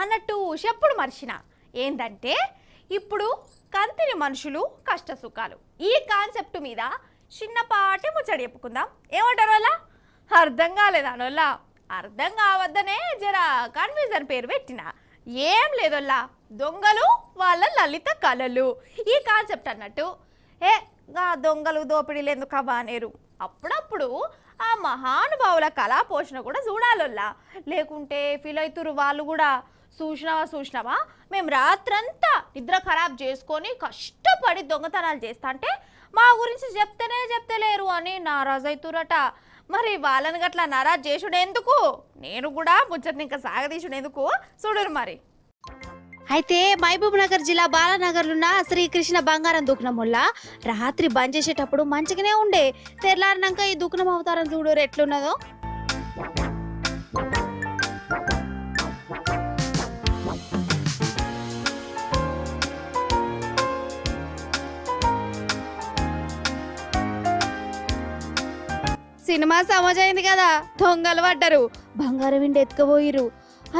అన్నట్టు చెప్పుడు మర్చిన ఏంటంటే ఇప్పుడు కంతిని మనుషులు కష్ట సుఖాలు ఈ కాన్సెప్ట్ మీద చిన్నపాటి ముచ్చడి చెప్పుకుందాం. ఏమంటారు వాళ్ళ అర్థం కాలేదానోళ్ళ అర్థం కావద్దనే జర కన్ఫ్యూజన్ పేరు పెట్టిన ఏం లేదోల్లా దొంగలు వాళ్ళ లలిత కళలు ఈ కాన్సెప్ట్ అన్నట్టు. దొంగలు దోపిడీలు ఎందుకు అవ్వనేరు అప్పుడప్పుడు ఆ మహానుభావుల కళా పోషణ కూడా చూడాలొల్లా, లేకుంటే ఫీల్ అవుతురు వాళ్ళు కూడా. చూసినావా మేము రాత్రంతా నిద్ర ఖరాబ్ చేసుకొని కష్టపడి దొంగతనాలు చేస్తా అంటే మా గురించి చెప్తలేరు అని నారాజు అవుతురట. మరి వాళ్ళని గట్లా నారాజు చేసుడు ఎందుకు, నేను కూడా ముచ్చట్ని ఇంకా సాగదీసుడు ఎందుకు చూడరు మరి. అయితే మహబూబ్ నగర్ జిల్లా బాలానగర్లున్న శ్రీకృష్ణ బంగారం దుకాణం వల్ల రాత్రి బంద్ చేసేటప్పుడు మంచిగానే ఉండే, తెల్లారినాక ఈ దుకాణం అవతారం చూడరు ఎట్లున్నదో. సినిమా సమజైంది కదా, దొంగలు పడ్డరు, బంగారం విండి ఎత్తుకుపోయిరు.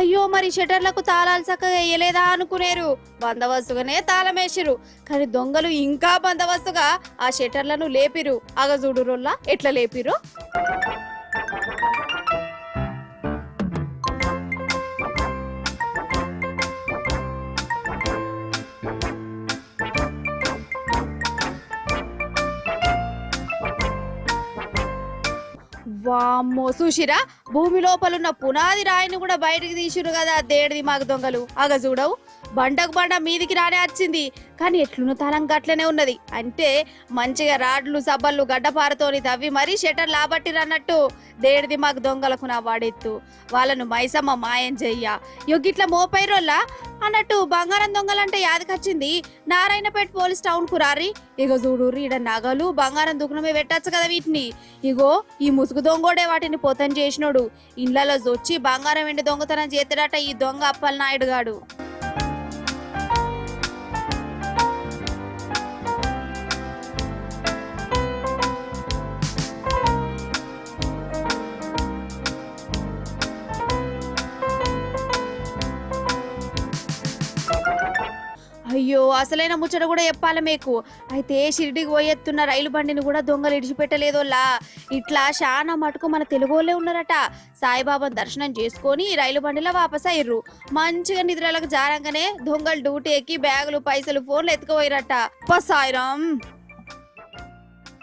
అయ్యో మరి షటర్లకు తాళాలు చక్కగా వేయలేదా అనుకునేరు, బందోబస్తుగానే తాళం వేసిరు. కానీ దొంగలు ఇంకా బందోబస్తుగా ఆ షటర్లను లేపిరు. అగజూడు రోల్లా ఎట్లా లేపిరు. వామ్మో చూసిరా, భూమి లోపలున్న పునాది రాయిని కూడా బయటికి తీసిరు కదా దేడిది మాకు దొంగలు. అగ చూడవు, బండకు బండ మీదికి రానే వచ్చింది, కానీ ఎట్లున్న తాళం గట్లనే ఉన్నది. అంటే మంచిగా రాడ్లు సబ్బళ్ళు గడ్డపారతోని తవ్వి మరీ షటర్ లాబట్టిరు అన్నట్టు. దేడిది మాకు దొంగలకు నా వాడెత్తు, వాళ్ళను మైసమ్మ మాయం చెయ్య యొగిట్ల మోపైరోల్లా అన్నట్టు. బంగారం దొంగలంటే యాదకొచ్చింది నారాయణపేట పోలీస్ టౌన్ కు రారి. ఇగో చూడు ఈడ నగలు బంగారం దుకాణమే పెట్టచ్చు కదా వీటిని. ఇగో ఈ ముసుగు దొంగోడే వాటిని పొతం చేసినోడు. ఇండ్లలో వచ్చి బంగారం వెండి దొంగతనం చేస్తాడట ఈ దొంగ అప్పల్ నాయుడు గాడు. అయ్యో అసలైన ముచ్చట కూడా చెప్పాలి మీకు. అయితే షిరిడికి పోయెత్తున్న రైలు బండిని కూడా దొంగలు ఇడిచిపెట్టలేదోలా. ఇట్లా చాలా మటుకు మన తెలుగు వాళ్ళే ఉన్నారట. సాయిబాబాను దర్శనం చేసుకొని రైలు బండిలో వాపస్ అయ్యారు. మంచిగా నిద్రలకు జారంగానే దొంగలు డ్యూటీ ఎక్కి బ్యాగులు పైసలు ఫోన్లు ఎత్తుకుపోయారట. సాయిరాం.